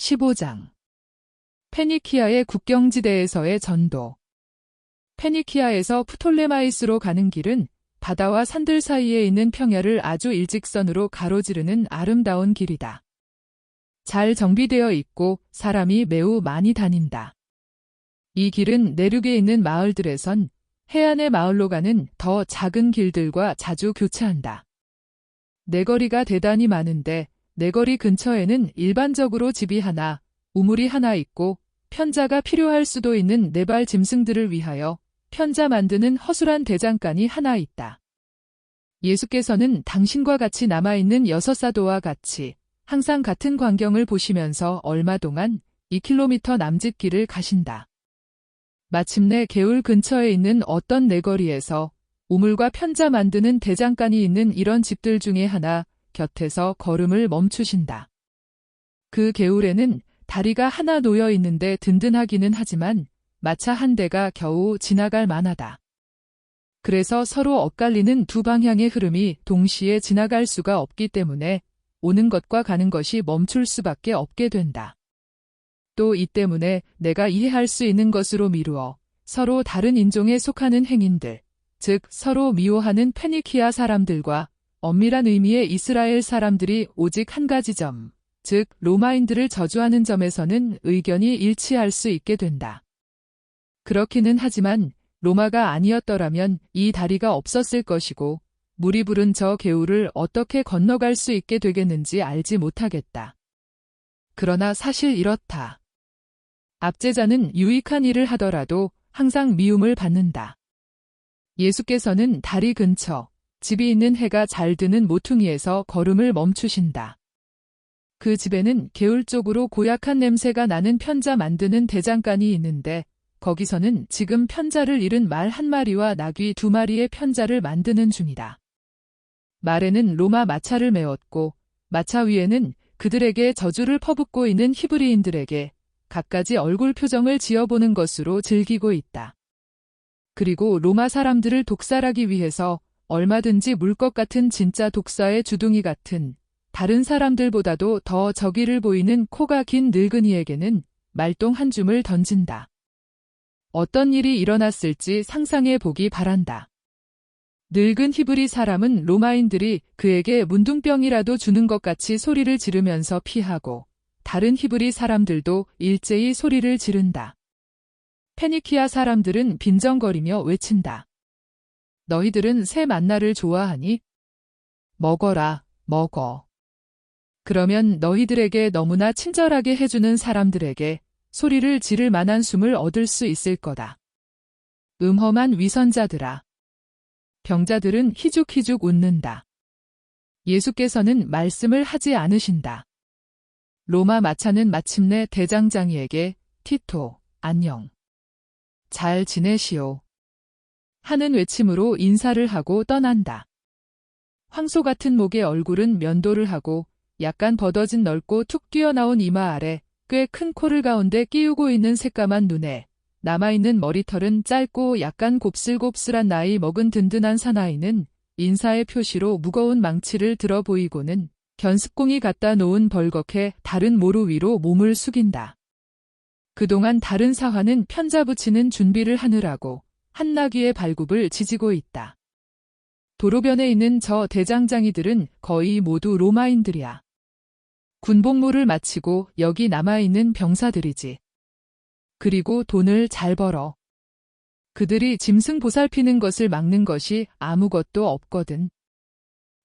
15장 페니키아의 국경지대에서의 전도. 페니키아에서 프톨레마이스로 가는 길은 바다와 산들 사이에 있는 평야를 아주 일직선으로 가로지르는 아름다운 길이다. 잘 정비되어 있고 사람이 매우 많이 다닌다. 이 길은 내륙에 있는 마을들에선 해안의 마을로 가는 더 작은 길들과 자주 교차한다. 내거리가 대단히 많은데 내거리 근처에는 일반적으로 집이 하나, 우물이 하나 있고 편자가 필요할 수도 있는 네발 짐승들을 위하여 편자 만드는 허술한 대장간이 하나 있다. 예수께서는 당신과 같이 남아있는 6사도와 같이 항상 같은 광경을 보시면서 얼마 동안 2km 남짓길을 가신다. 마침내 개울 근처에 있는 어떤 내거리에서 우물과 편자 만드는 대장간이 있는 이런 집들 중에 하나 곁에서 걸음을 멈추신다. 그 개울에는 다리가 하나 놓여 있는데 든든하기는 하지만 마차 한 대가 겨우 지나갈 만하다. 그래서 서로 엇갈리는 두 방향의 흐름이 동시에 지나갈 수가 없기 때문에 오는 것과 가는 것이 멈출 수밖에 없게 된다. 또 이 때문에 내가 이해할 수 있는 것으로 미루어 서로 다른 인종에 속하는 행인들, 즉 서로 미워하는 페니키아 사람들과 엄밀한 의미의 이스라엘 사람들이 오직 한 가지 점, 즉 로마인들을 저주하는 점에서는 의견이 일치할 수 있게 된다. 그렇기는 하지만 로마가 아니었더라면 이 다리가 없었을 것이고 물이 부른 저 개울을 어떻게 건너갈 수 있게 되겠는지 알지 못하겠다. 그러나 사실 이렇다. 압제자는 유익한 일을 하더라도 항상 미움을 받는다. 예수께서는 다리 근처, 집이 있는 해가 잘 드는 모퉁이에서 걸음을 멈추신다. 그 집에는 개울 쪽으로 고약한 냄새가 나는 편자 만드는 대장간이 있는데 거기서는 지금 편자를 잃은 말 한 마리와 나귀 2마리의 편자를 만드는 중이다. 말에는 로마 마차를 메웠고 마차 위에는 그들에게 저주를 퍼붓고 있는 히브리인들에게 갖가지 얼굴 표정을 지어보는 것으로 즐기고 있다. 그리고 로마 사람들을 독살하기 위해서 얼마든지 물 것 같은 진짜 독사의 주둥이 같은 다른 사람들보다도 더 저기를 보이는 코가 긴 늙은이에게는 말똥 한 줌을 던진다. 어떤 일이 일어났을지 상상해 보기 바란다. 늙은 히브리 사람은 로마인들이 그에게 문둥병이라도 주는 것 같이 소리를 지르면서 피하고 다른 히브리 사람들도 일제히 소리를 지른다. 페니키아 사람들은 빈정거리며 외친다. 너희들은 새 만나를 좋아하니? 먹어라, 먹어. 그러면 너희들에게 너무나 친절하게 해주는 사람들에게 소리를 지를 만한 숨을 얻을 수 있을 거다. 음험한 위선자들아. 병자들은 희죽희죽 웃는다. 예수께서는 말씀을 하지 않으신다. 로마 마차는 마침내 대장장이에게 티토, 안녕. 잘 지내시오. 하는 외침으로 인사를 하고 떠난다. 황소 같은 목의 얼굴은 면도를 하고 약간 벗어진 넓고 툭 튀어나온 이마 아래 꽤 큰 코를 가운데 끼우고 있는 새까만 눈에 남아있는 머리털은 짧고 약간 곱슬곱슬한 나이 먹은 든든한 사나이는 인사의 표시로 무거운 망치를 들어 보이고는 견습공이 갖다 놓은 벌겋게 다른 모루 위로 몸을 숙인다. 그동안 다른 사화는 편자 붙이는 준비를 하느라고 한 나귀의 발굽을 지지고 있다. 도로변에 있는 저 대장장이들은 거의 모두 로마인들이야. 군복무를 마치고 여기 남아있는 병사들이지. 그리고 돈을 잘 벌어. 그들이 짐승 보살피는 것을 막는 것이 아무것도 없거든.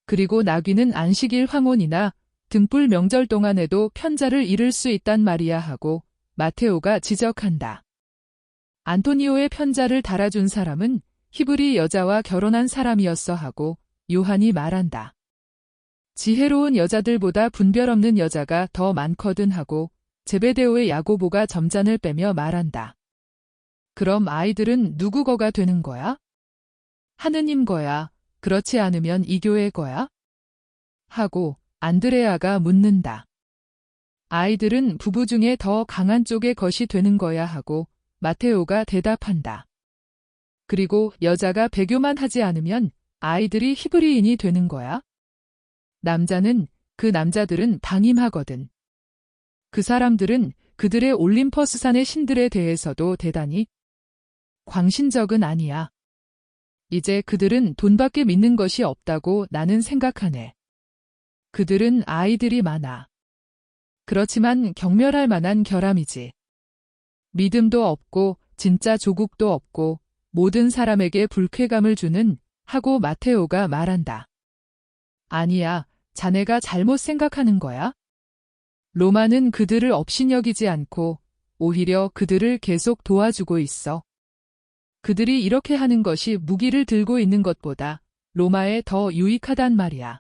그리고 나귀는 안식일 황혼이나 등불 명절 동안에도 편자를 잃을 수 있단 말이야 하고 마테오가 지적한다. 안토니오의 편자를 달아준 사람은 히브리 여자와 결혼한 사람이었어 하고 요한이 말한다. 지혜로운 여자들보다 분별 없는 여자가 더 많거든 하고 제베데오의 야고보가 점잔을 빼며 말한다. 그럼 아이들은 누구 거가 되는 거야? 하느님 거야. 그렇지 않으면 이 교회 거야? 하고 안드레아가 묻는다. 아이들은 부부 중에 더 강한 쪽의 것이 되는 거야 하고 마테오가 대답한다. 그리고 여자가 배교만 하지 않으면 아이들이 히브리인이 되는 거야? 남자는 그 남자들은 방임하거든. 그 사람들은 그들의 올림퍼스산의 신들에 대해서도 대단히 광신적은 아니야. 이제 그들은 돈밖에 믿는 것이 없다고 나는 생각하네. 그들은 아이들이 많아. 그렇지만 경멸할 만한 결함이지. 믿음도 없고 진짜 조국도 없고 모든 사람에게 불쾌감을 주는 하고 마테오가 말한다. 아니야, 자네가 잘못 생각하는 거야? 로마는 그들을 업신여기지 않고 오히려 그들을 계속 도와주고 있어. 그들이 이렇게 하는 것이 무기를 들고 있는 것보다 로마에 더 유익하단 말이야.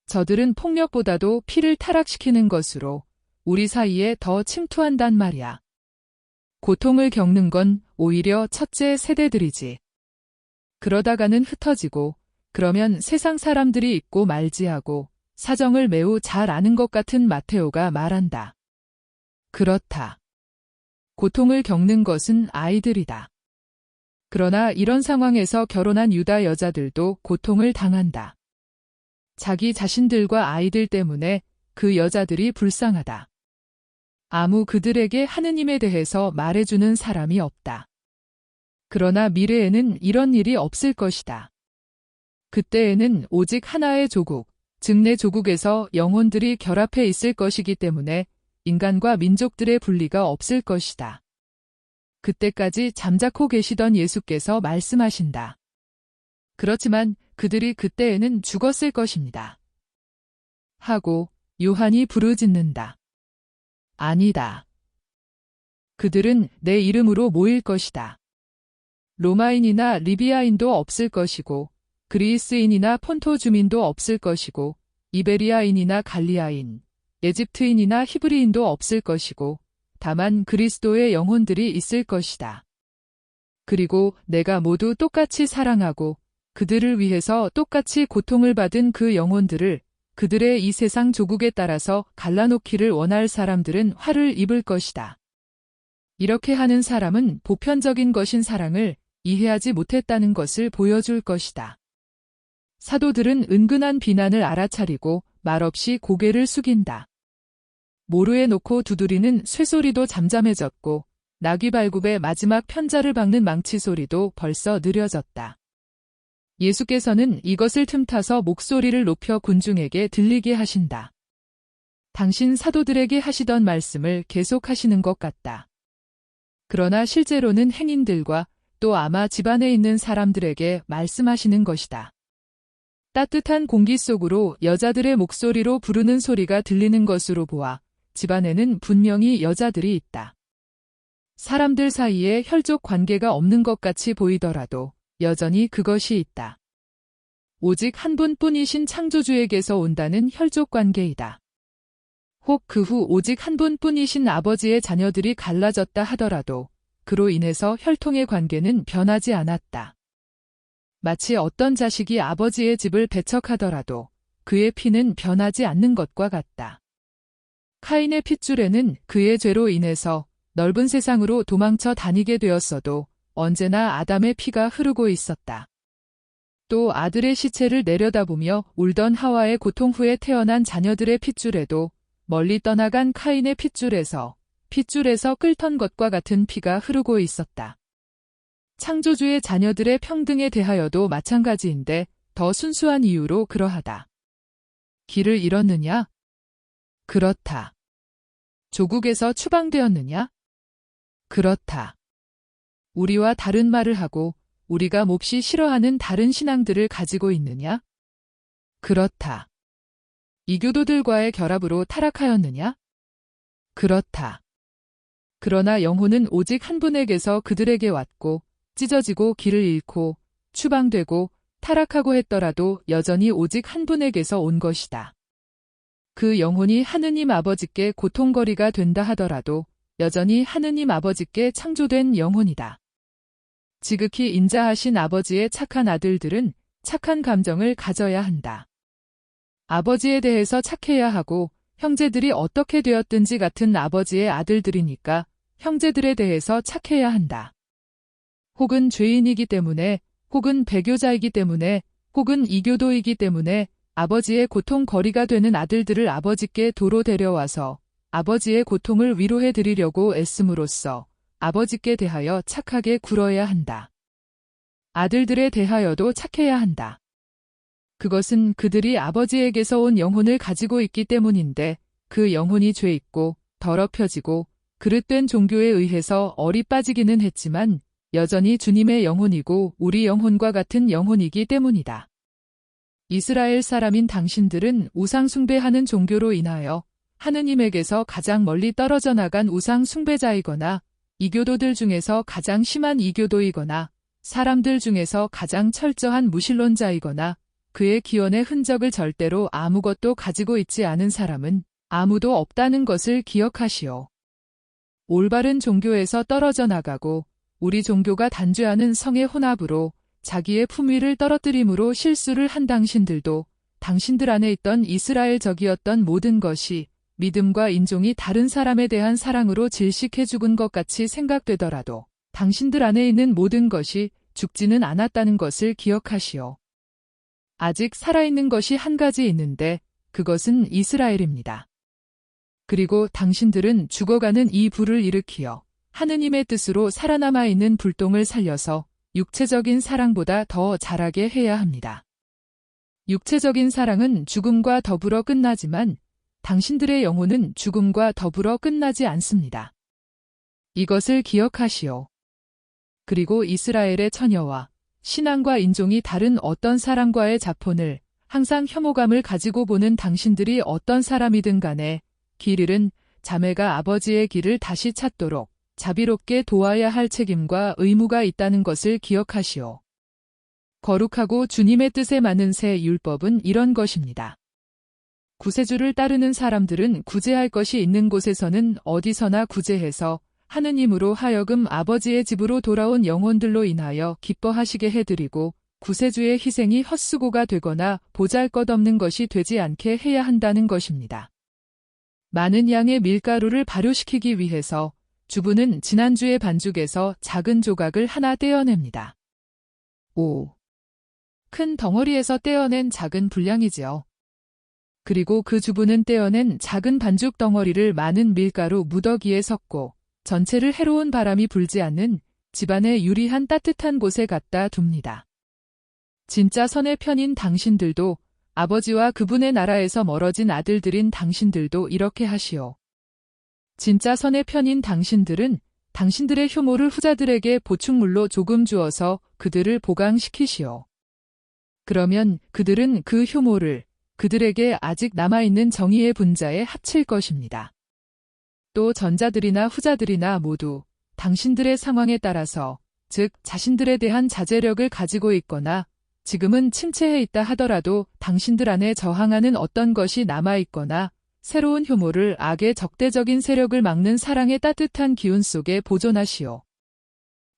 저들은 폭력보다도 피를 타락시키는 것으로 우리 사이에 더 침투한단 말이야. 고통을 겪는 건 오히려 첫째 세대들이지. 그러다가는 흩어지고 그러면 세상 사람들이 있고 말지하고 사정을 매우 잘 아는 것 같은 마테오가 말한다. 그렇다. 고통을 겪는 것은 아이들이다. 그러나 이런 상황에서 결혼한 유다 여자들도 고통을 당한다. 자기 자신들과 아이들 때문에 그 여자들이 불쌍하다. 아무 그들에게 하느님에 대해서 말해주는 사람이 없다. 그러나 미래에는 이런 일이 없을 것이다. 그때에는 오직 하나의 조국, 즉 내 조국에서 영혼들이 결합해 있을 것이기 때문에 인간과 민족들의 분리가 없을 것이다. 그때까지 잠자코 계시던 예수께서 말씀하신다. 그렇지만 그들이 그때에는 죽었을 것입니다. 하고 요한이 부르짖는다. 아니다. 그들은 내 이름으로 모일 것이다. 로마인이나 리비아인도 없을 것이고 그리스인이나 폰토 주민도 없을 것이고 이베리아인이나 갈리아인, 에집트인이나 히브리인도 없을 것이고 다만 그리스도의 영혼들이 있을 것이다. 그리고 내가 모두 똑같이 사랑하고 그들을 위해서 똑같이 고통을 받은 그 영혼들을 그들의 이 세상 조국에 따라서 갈라놓기를 원할 사람들은 화를 입을 것이다. 이렇게 하는 사람은 보편적인 것인 사랑을 이해하지 못했다는 것을 보여줄 것이다. 사도들은 은근한 비난을 알아차리고 말없이 고개를 숙인다. 모루에 놓고 두드리는 쇠소리도 잠잠해졌고 나귀발굽의 마지막 편자를 박는 망치 소리도 벌써 느려졌다. 예수께서는 이것을 틈타서 목소리를 높여 군중에게 들리게 하신다. 당신 사도들에게 하시던 말씀을 계속하시는 것 같다. 그러나 실제로는 행인들과 또 아마 집안에 있는 사람들에게 말씀하시는 것이다. 따뜻한 공기 속으로 여자들의 목소리로 부르는 소리가 들리는 것으로 보아 집안에는 분명히 여자들이 있다. 사람들 사이에 혈족 관계가 없는 것 같이 보이더라도 여전히 그것이 있다. 오직 한 분뿐이신 창조주에게서 온다는 혈족 관계이다. 혹 그 후 오직 한 분뿐이신 아버지의 자녀들이 갈라졌다 하더라도 그로 인해서 혈통의 관계는 변하지 않았다. 마치 어떤 자식이 아버지의 집을 배척하더라도 그의 피는 변하지 않는 것과 같다. 카인의 핏줄에는 그의 죄로 인해서 넓은 세상으로 도망쳐 다니게 되었어도 언제나 아담의 피가 흐르고 있었다. 또 아들의 시체를 내려다보며 울던 하와의 고통 후에 태어난 자녀들의 핏줄에도 멀리 떠나간 카인의 핏줄에서 끓던 것과 같은 피가 흐르고 있었다. 창조주의 자녀들의 평등에 대하여도 마찬가지인데 더 순수한 이유로 그러하다. 길을 잃었느냐? 그렇다. 조국에서 추방되었느냐? 그렇다. 우리와 다른 말을 하고 우리가 몹시 싫어하는 다른 신앙들을 가지고 있느냐? 그렇다. 이교도들과의 결합으로 타락하였느냐? 그렇다. 그러나 영혼은 오직 한 분에게서 그들에게 왔고 찢어지고 길을 잃고 추방되고 타락하고 했더라도 여전히 오직 한 분에게서 온 것이다. 그 영혼이 하느님 아버지께 고통거리가 된다 하더라도 여전히 하느님 아버지께 창조된 영혼이다. 지극히 인자하신 아버지의 착한 아들들은 착한 감정을 가져야 한다. 아버지에 대해서 착해야 하고 형제들이 어떻게 되었든지 같은 아버지의 아들들이니까 형제들에 대해서 착해야 한다. 혹은 죄인이기 때문에, 혹은 배교자이기 때문에, 혹은 이교도이기 때문에 아버지의 고통거리가 되는 아들들을 아버지께 도로 데려와서 아버지의 고통을 위로해 드리려고 애씀으로써 아버지께 대하여 착하게 굴어야 한다. 아들들에 대하여도 착해야 한다. 그것은 그들이 아버지에게서 온 영혼을 가지고 있기 때문인데 그 영혼이 죄 있고 더럽혀지고 그릇된 종교에 의해서 얼이 빠지기는 했지만 여전히 주님의 영혼이고 우리 영혼과 같은 영혼이기 때문이다. 이스라엘 사람인 당신들은 우상 숭배하는 종교로 인하여 하느님에게서 가장 멀리 떨어져 나간 우상 숭배자이거나 이교도들 중에서 가장 심한 이교도이거나 사람들 중에서 가장 철저한 무신론자이거나 그의 기원의 흔적을 절대로 아무것도 가지고 있지 않은 사람은 아무도 없다는 것을 기억하시오. 올바른 종교에서 떨어져 나가고 우리 종교가 단죄하는 성의 혼합으로 자기의 품위를 떨어뜨림으로 실수를 한 당신들도 당신들 안에 있던 이스라엘적이었던 모든 것이 믿음과 인종이 다른 사람에 대한 사랑으로 질식해 죽은 것 같이 생각되더라도 당신들 안에 있는 모든 것이 죽지는 않았다는 것을 기억하시오. 아직 살아있는 것이 한 가지 있는데 그것은 이스라엘입니다. 그리고 당신들은 죽어가는 이 불을 일으키어 하느님의 뜻으로 살아남아 있는 불똥을 살려서 육체적인 사랑보다 더 자라게 해야 합니다. 육체적인 사랑은 죽음과 더불어 끝나지만 당신들의 영혼은 죽음과 더불어 끝나지 않습니다. 이것을 기억하시오. 그리고 이스라엘의 처녀와 신앙과 인종이 다른 어떤 사람과의 자폰을 항상 혐오감을 가지고 보는 당신들이 어떤 사람이든 간에 길 잃은 자매가 아버지의 길을 다시 찾도록 자비롭게 도와야 할 책임과 의무가 있다는 것을 기억하시오. 거룩하고 주님의 뜻에 맞는 새 율법은 이런 것입니다. 구세주를 따르는 사람들은 구제할 것이 있는 곳에서는 어디서나 구제해서 하느님으로 하여금 아버지의 집으로 돌아온 영혼들로 인하여 기뻐하시게 해드리고 구세주의 희생이 헛수고가 되거나 보잘것없는 것이 되지 않게 해야 한다는 것입니다. 많은 양의 밀가루를 발효시키기 위해서 주부는 지난주의 반죽에서 작은 조각을 하나 떼어냅니다. 5. 큰 덩어리에서 떼어낸 작은 분량이지요. 그리고 그 주부는 떼어낸 작은 반죽 덩어리를 많은 밀가루 무더기에 섞고 전체를 해로운 바람이 불지 않는 집안의 유리한 따뜻한 곳에 갖다 둡니다. 진짜 선의 편인 당신들도 아버지와 그분의 나라에서 멀어진 아들들인 당신들도 이렇게 하시오. 진짜 선의 편인 당신들은 당신들의 효모를 후자들에게 보충물로 조금 주어서 그들을 보강시키시오. 그러면 그들은 그 효모를 그들에게 아직 남아있는 정의의 분자에 합칠 것입니다. 또 전자들이나 후자들이나 모두 당신들의 상황에 따라서 즉 자신들에 대한 자제력을 가지고 있거나 지금은 침체해 있다 하더라도 당신들 안에 저항하는 어떤 것이 남아있거나 새로운 효모를 악의 적대적인 세력을 막는 사랑의 따뜻한 기운 속에 보존하시오.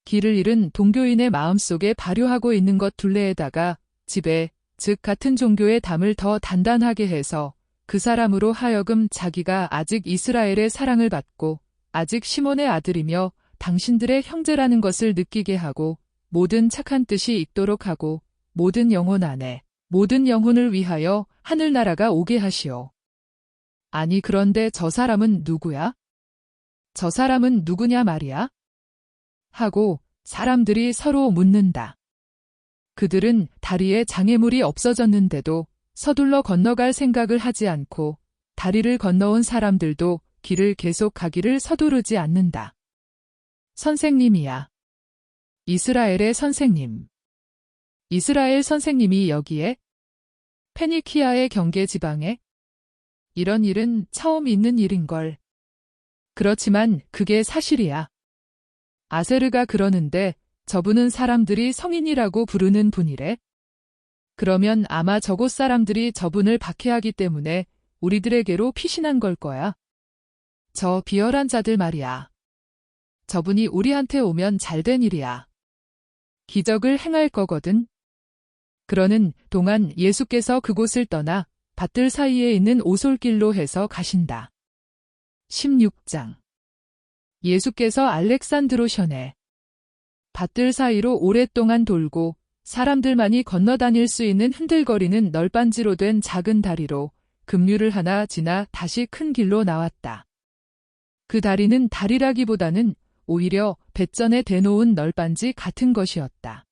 길을 잃은 동교인의 마음속에 발효하고 있는 것 둘레에다가 지배, 즉 같은 종교의 담을 더 단단하게 해서 그 사람으로 하여금 자기가 아직 이스라엘의 사랑을 받고 아직 시몬의 아들이며 당신들의 형제라는 것을 느끼게 하고 모든 착한 뜻이 있도록 하고 모든 영혼 안에 모든 영혼을 위하여 하늘나라가 오게 하시오. 아니 그런데 저 사람은 누구야? 저 사람은 누구냐 말이야? 하고 사람들이 서로 묻는다. 그들은 다리에 장애물이 없어졌는데도 서둘러 건너갈 생각을 하지 않고 다리를 건너온 사람들도 길을 계속 가기를 서두르지 않는다. 선생님이야. 이스라엘의 선생님. 이스라엘 선생님이 여기에? 페니키아의 경계 지방에? 이런 일은 처음 있는 일인걸. 그렇지만 그게 사실이야. 아세르가 그러는데 저분은 사람들이 성인이라고 부르는 분이래. 그러면 아마 저곳 사람들이 저분을 박해하기 때문에 우리들에게로 피신한 걸 거야. 저 비열한 자들 말이야. 저분이 우리한테 오면 잘된 일이야. 기적을 행할 거거든. 그러는 동안 예수께서 그곳을 떠나 밭들 사이에 있는 오솔길로 해서 가신다. 16장. 예수께서 알렉산드로션에 밭들 사이로 오랫동안 돌고 사람들만이 건너다닐 수 있는 흔들거리는 널빤지로 된 작은 다리로 급류를 하나 지나 다시 큰 길로 나왔다. 그 다리는 다리라기보다는 오히려 뱃전에 대놓은 널빤지 같은 것이었다.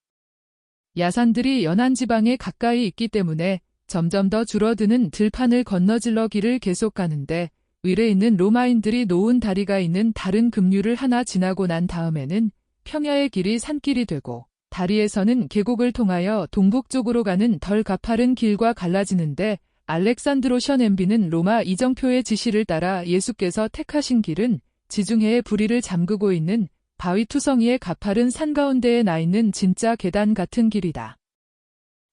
야산들이 연안 지방에 가까이 있기 때문에 점점 더 줄어드는 들판을 건너질러 길을 계속 가는데 위례에 있는 로마인들이 놓은 다리가 있는 다른 급류를 하나 지나고 난 다음에는 평야의 길이 산길이 되고 다리에서는 계곡을 통하여 동북쪽으로 가는 덜 가파른 길과 갈라지는데 알렉산드로션 엠비는 로마 이정표의 지시를 따라 예수께서 택하신 길은 지중해의 부리를 잠그고 있는 바위투성이의 가파른 산 가운데에 나 있는 진짜 계단 같은 길이다.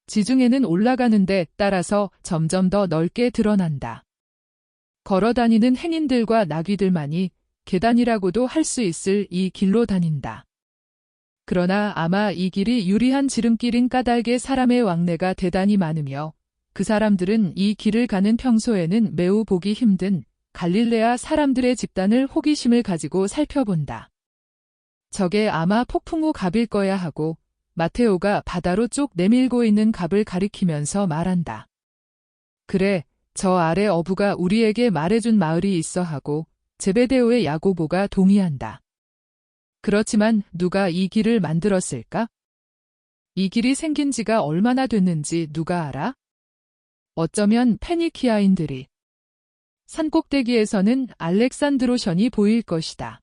지중해는 올라가는 데 따라서 점점 더 넓게 드러난다. 걸어다니는 행인들과 나귀들만이 계단이라고도 할 수 있을 이 길로 다닌다. 그러나 아마 이 길이 유리한 지름길인 까닭에 사람의 왕래가 대단히 많으며 그 사람들은 이 길을 가는 평소에는 매우 보기 힘든 갈릴레아 사람들의 집단을 호기심을 가지고 살펴본다. 저게 아마 폭풍 후 갑일 거야 하고 마테오가 바다로 쭉 내밀고 있는 갑을 가리키면서 말한다. 그래, 저 아래 어부가 우리에게 말해준 마을이 있어 하고 제베데오의 야고보가 동의한다. 그렇지만 누가 이 길을 만들었을까? 이 길이 생긴 지가 얼마나 됐는지 누가 알아? 어쩌면 페니키아인들이. 산꼭대기에서는 알렉산드로션이 보일 것이다.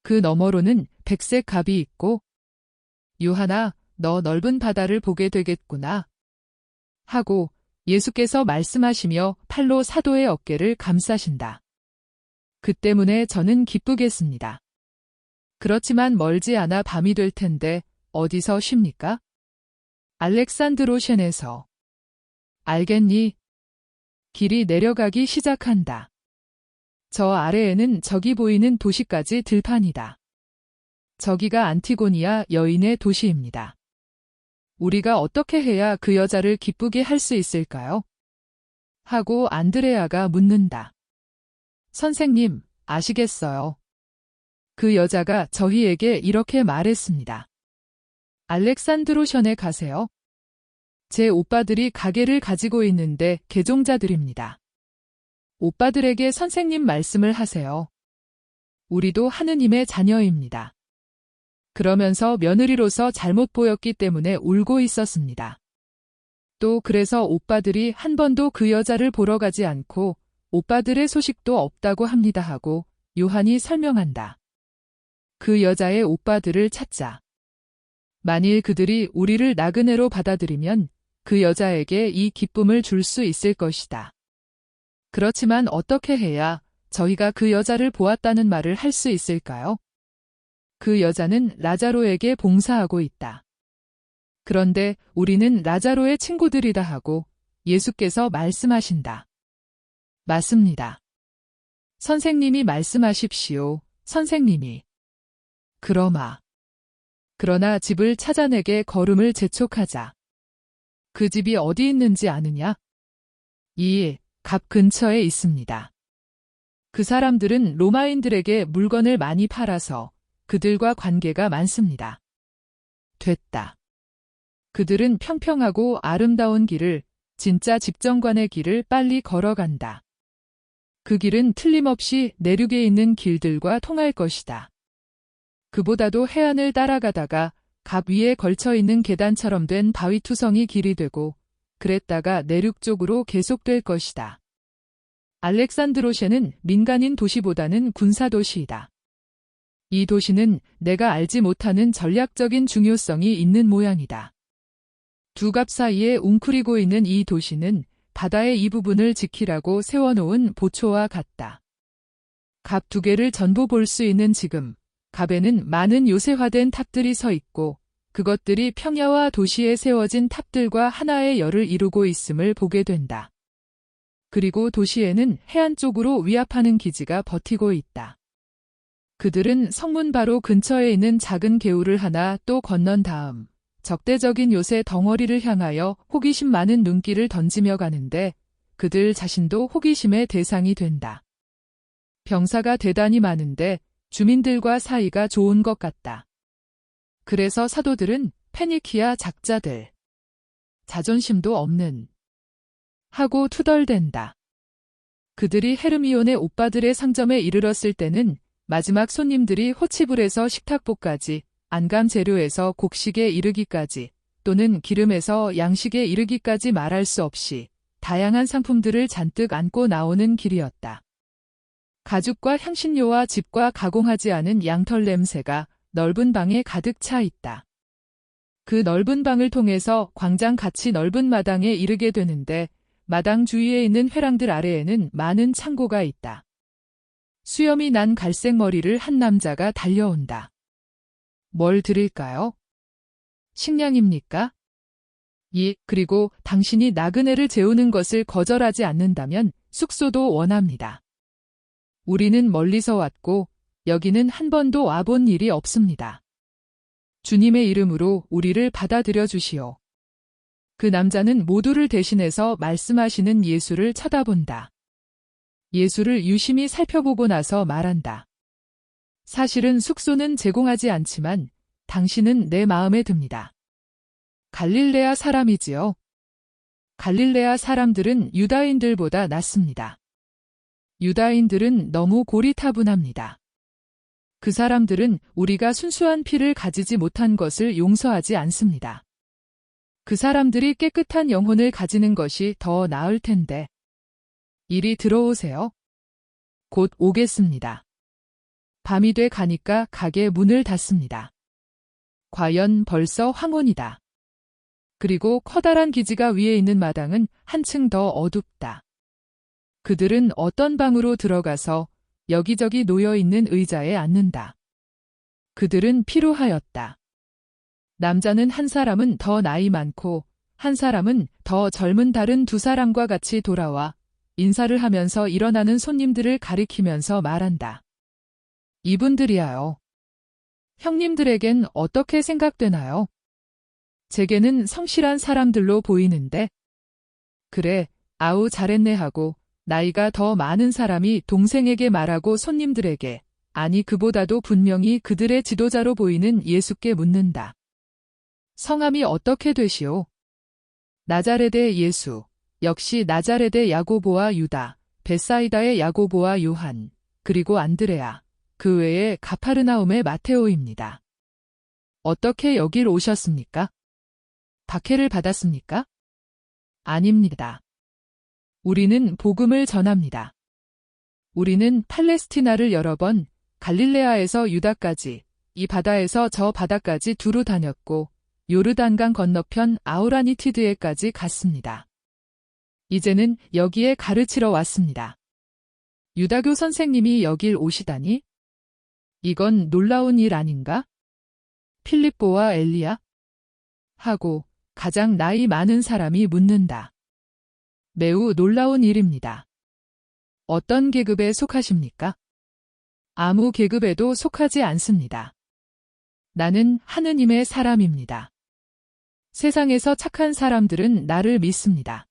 그 너머로는 백색 갑이 있고 유하나, 너 넓은 바다를 보게 되겠구나. 하고 예수께서 말씀하시며 팔로 사도의 어깨를 감싸신다. 그 때문에 저는 기쁘겠습니다. 그렇지만 멀지 않아 밤이 될 텐데 어디서 쉽니까? 알렉산드로션에서. 알겠니? 길이 내려가기 시작한다. 저 아래에는 저기 보이는 도시까지 들판이다. 저기가 안티고니아 여인의 도시입니다. 우리가 어떻게 해야 그 여자를 기쁘게 할 수 있을까요? 하고 안드레아가 묻는다. 선생님, 아시겠어요? 그 여자가 저희에게 이렇게 말했습니다. 알렉산드로션에 가세요. 제 오빠들이 가게를 가지고 있는데 개종자들입니다. 오빠들에게 선생님 말씀을 하세요. 우리도 하느님의 자녀입니다. 그러면서 며느리로서 잘못 보였기 때문에 울고 있었습니다. 또 그래서 오빠들이 한 번도 그 여자를 보러 가지 않고 오빠들의 소식도 없다고 합니다 하고 요한이 설명한다. 그 여자의 오빠들을 찾자. 만일 그들이 우리를 나그네로 받아들이면 그 여자에게 이 기쁨을 줄 수 있을 것이다. 그렇지만 어떻게 해야 저희가 그 여자를 보았다는 말을 할 수 있을까요? 그 여자는 라자로에게 봉사하고 있다. 그런데 우리는 라자로의 친구들이다 하고 예수께서 말씀하신다. 맞습니다. 선생님이 말씀하십시오. 선생님이. 그러나 집을 찾아내게 걸음을 재촉하자. 그 집이 어디 있는지 아느냐? 이 갑 근처에 있습니다. 그 사람들은 로마인들에게 물건을 많이 팔아서 그들과 관계가 많습니다. 됐다. 그들은 평평하고 아름다운 길을, 진짜 집정관의 길을 빨리 걸어간다. 그 길은 틀림없이 내륙에 있는 길들과 통할 것이다. 그보다도 해안을 따라가다가 갑 위에 걸쳐있는 계단처럼 된 바위투성이 길이 되고 그랬다가 내륙 쪽으로 계속될 것이다. 알렉산드로션은 민간인 도시보다는 군사도시이다. 이 도시는 내가 알지 못하는 전략적인 중요성이 있는 모양이다. 두 갑 사이에 웅크리고 있는 이 도시는 바다의 이 부분을 지키라고 세워놓은 보초와 같다. 갑 두 개를 전부 볼 수 있는 지금, 갑에는 많은 요새화된 탑들이 서 있고 그것들이 평야와 도시에 세워진 탑들과 하나의 열을 이루고 있음을 보게 된다. 그리고 도시에는 해안 쪽으로 위압하는 기지가 버티고 있다. 그들은 성문 바로 근처에 있는 작은 개울을 하나 또 건넌 다음 적대적인 요새 덩어리를 향하여 호기심 많은 눈길을 던지며 가는데 그들 자신도 호기심의 대상이 된다. 병사가 대단히 많은데 주민들과 사이가 좋은 것 같다. 그래서 사도들은 페니키아 작자들, 자존심도 없는 하고 투덜댄다. 그들이 헤르미온의 오빠들의 상점에 이르렀을 때는 마지막 손님들이 호치불에서 식탁보까지, 안감 재료에서 곡식에 이르기까지, 또는 기름에서 양식에 이르기까지 말할 수 없이 다양한 상품들을 잔뜩 안고 나오는 길이었다. 가죽과 향신료와 즙과 가공하지 않은 양털 냄새가 넓은 방에 가득 차 있다. 그 넓은 방을 통해서 광장 같이 넓은 마당에 이르게 되는데 마당 주위에 있는 회랑들 아래에는 많은 창고가 있다. 수염이 난 갈색 머리를 한 남자가 달려온다. 뭘 드릴까요? 식량입니까? 예, 그리고 당신이 나그네를 재우는 것을 거절하지 않는다면 숙소도 원합니다. 우리는 멀리서 왔고 여기는 한 번도 와본 일이 없습니다. 주님의 이름으로 우리를 받아들여 주시오. 그 남자는 모두를 대신해서 말씀하시는 예수를 쳐다본다. 예수를 유심히 살펴보고 나서 말한다. 사실은 숙소는 제공하지 않지만 당신은 내 마음에 듭니다. 갈릴레아 사람이지요. 갈릴레아 사람들은 유다인들보다 낫습니다. 유다인들은 너무 고리타분합니다. 그 사람들은 우리가 순수한 피를 가지지 못한 것을 용서하지 않습니다. 그 사람들이 깨끗한 영혼을 가지는 것이 더 나을 텐데. 이리 들어오세요. 곧 오겠습니다. 밤이 돼 가니까 가게 문을 닫습니다. 과연 벌써 황혼이다. 그리고 커다란 기지가 위에 있는 마당은 한층 더 어둡다. 그들은 어떤 방으로 들어가서 여기저기 놓여있는 의자에 앉는다. 그들은 피로하였다. 남자는 한 사람은 더 나이 많고 한 사람은 더 젊은 다른 두 사람과 같이 돌아와 인사를 하면서 일어나는 손님들을 가리키면서 말한다. 이분들이야요. 형님들에겐 어떻게 생각되나요? 제게는 성실한 사람들로 보이는데. 그래, 아우 잘했네 하고 나이가 더 많은 사람이 동생에게 말하고 손님들에게, 아니 그보다도 분명히 그들의 지도자로 보이는 예수께 묻는다. 성함이 어떻게 되시오? 나자렛의 예수, 역시 나자렛의 야고보와 유다, 벳사이다의 야고보와 요한, 그리고 안드레아, 그 외에 가파르나움의 마테오입니다. 어떻게 여길 오셨습니까? 박해를 받았습니까? 아닙니다. 우리는 복음을 전합니다. 우리는 팔레스티나를 여러 번, 갈릴레아에서 유다까지, 이 바다에서 저 바다까지 두루 다녔고 요르단강 건너편 아우라니티드에까지 갔습니다. 이제는 여기에 가르치러 왔습니다. 유다교 선생님이 여길 오시다니? 이건 놀라운 일 아닌가? 필립보와 엘리야? 하고 가장 나이 많은 사람이 묻는다. 매우 놀라운 일입니다. 어떤 계급에 속하십니까? 아무 계급에도 속하지 않습니다. 나는 하느님의 사람입니다. 세상에서 착한 사람들은 나를 믿습니다.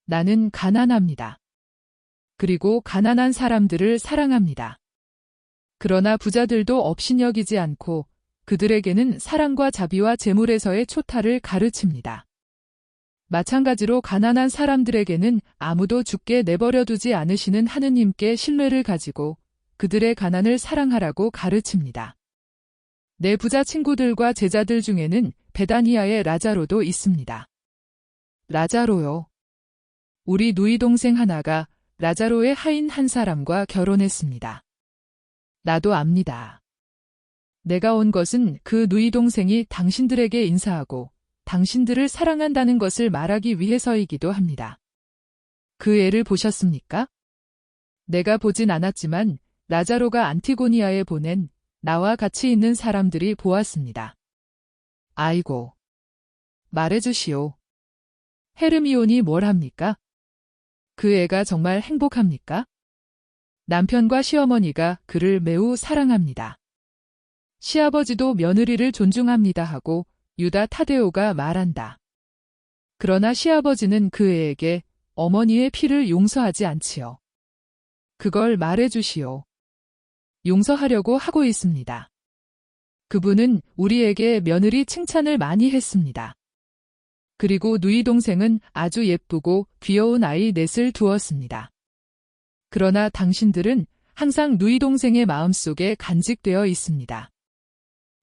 나는 가난합니다. 그리고 가난한 사람들을 사랑합니다. 그러나 부자들도 업신여기지 않고 그들에게는 사랑과 자비와 재물에서의 초타를 가르칩니다. 마찬가지로 가난한 사람들에게는 아무도 죽게 내버려 두지 않으시는 하느님께 신뢰를 가지고 그들의 가난을 사랑하라고 가르칩니다. 내 부자 친구들과 제자들 중에는 베다니아의 라자로도 있습니다. 라자로요. 우리 누이 동생 하나가 라자로의 하인 한 사람과 결혼했습니다. 나도 압니다. 내가 온 것은 그 누이 동생이 당신들에게 인사하고 당신들을 사랑한다는 것을 말하기 위해서이기도 합니다. 그 애를 보셨습니까? 내가 보진 않았지만 라자로가 안티고니아에 보낸 나와 같이 있는 사람들이 보았습니다. 아이고. 말해주시오. 헤르미온이 뭘 합니까? 그 애가 정말 행복합니까? 남편과 시어머니가 그를 매우 사랑합니다. 시아버지도 며느리를 존중합니다 하고 유다 타데오가 말한다. 그러나 시아버지는 그 애에게 어머니의 피를 용서하지 않지요. 그걸 말해주시오. 용서하려고 하고 있습니다. 그분은 우리에게 며느리 칭찬을 많이 했습니다. 그리고 누이 동생은 아주 예쁘고 귀여운 아이 넷을 두었습니다. 그러나 당신들은 항상 누이 동생의 마음속에 간직되어 있습니다.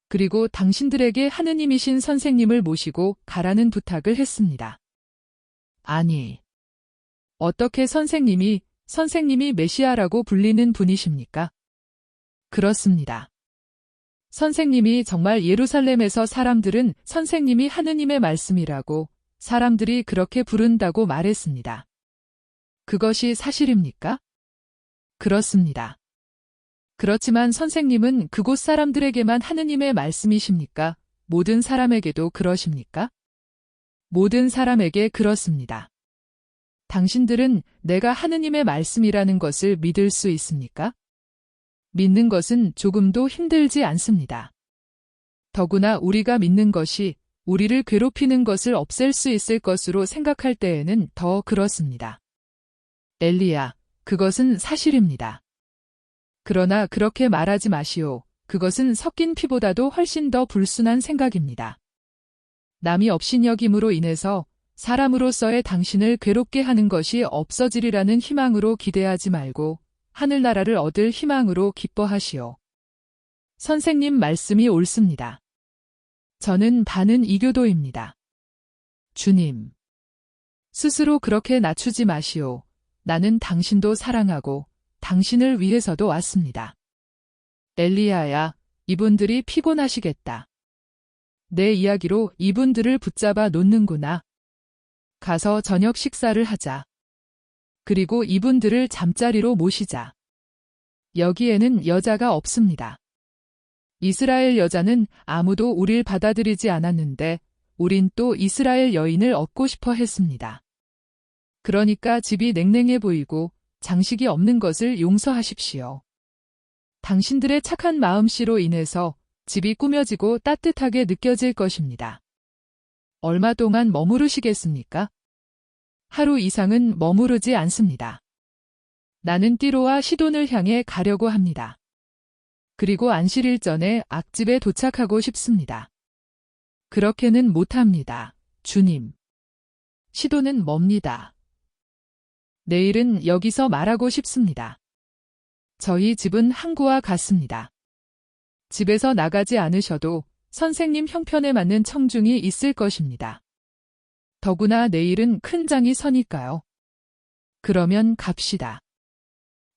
그리고 당신들에게 하느님이신 선생님을 모시고 가라는 부탁을 했습니다. 아니, 어떻게 선생님이 메시아라고 불리는 분이십니까? 그렇습니다. 선생님이 정말 예루살렘에서 사람들은 선생님이 하느님의 말씀이라고 사람들이 그렇게 부른다고 말했습니다. 그것이 사실입니까? 그렇습니다. 그렇지만 선생님은 그곳 사람들에게만 하느님의 말씀이십니까? 모든 사람에게도 그러십니까? 모든 사람에게 그렇습니다. 당신들은 내가 하느님의 말씀이라는 것을 믿을 수 있습니까? 믿는 것은 조금도 힘들지 않습니다. 더구나 우리가 믿는 것이 우리를 괴롭히는 것을 없앨 수 있을 것으로 생각할 때에는 더 그렇습니다. 엘리야, 그것은 사실입니다. 그러나 그렇게 말하지 마시오. 그것은 섞인 피보다도 훨씬 더 불순한 생각입니다. 남이 업신여김으로 인해서 사람으로서의 당신을 괴롭게 하는 것이 없어지리라는 희망으로 기대하지 말고 하늘나라를 얻을 희망으로 기뻐하시오. 선생님 말씀이 옳습니다. 저는 반은 이교도입니다. 주님, 스스로 그렇게 낮추지 마시오. 나는 당신도 사랑하고 당신을 위해서도 왔습니다. 엘리야야, 이분들이 피곤하시겠다. 내 이야기로 이분들을 붙잡아 놓는구나. 가서 저녁 식사를 하자. 그리고 이분들을 잠자리로 모시자. 여기에는 여자가 없습니다. 이스라엘 여자는 아무도 우릴 받아들이지 않았는데 우린 또 이스라엘 여인을 얻고 싶어 했습니다. 그러니까 집이 냉랭해 보이고 장식이 없는 것을 용서하십시오. 당신들의 착한 마음씨로 인해서 집이 꾸며지고 따뜻하게 느껴질 것입니다. 얼마 동안 머무르시겠습니까? 하루 이상은 머무르지 않습니다. 나는 띠로와 시돈을 향해 가려고 합니다. 그리고 안식일 전에 악집에 도착하고 싶습니다. 그렇게는 못합니다. 주님. 시돈은 멉니다. 내일은 여기서 말하고 싶습니다. 저희 집은 항구와 같습니다. 집에서 나가지 않으셔도 선생님 형편에 맞는 청중이 있을 것입니다. 더구나 내일은 큰 장이 서니까요. 그러면 갑시다.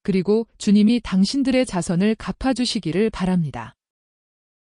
그리고 주님이 당신들의 자선을 갚아주시기를 바랍니다.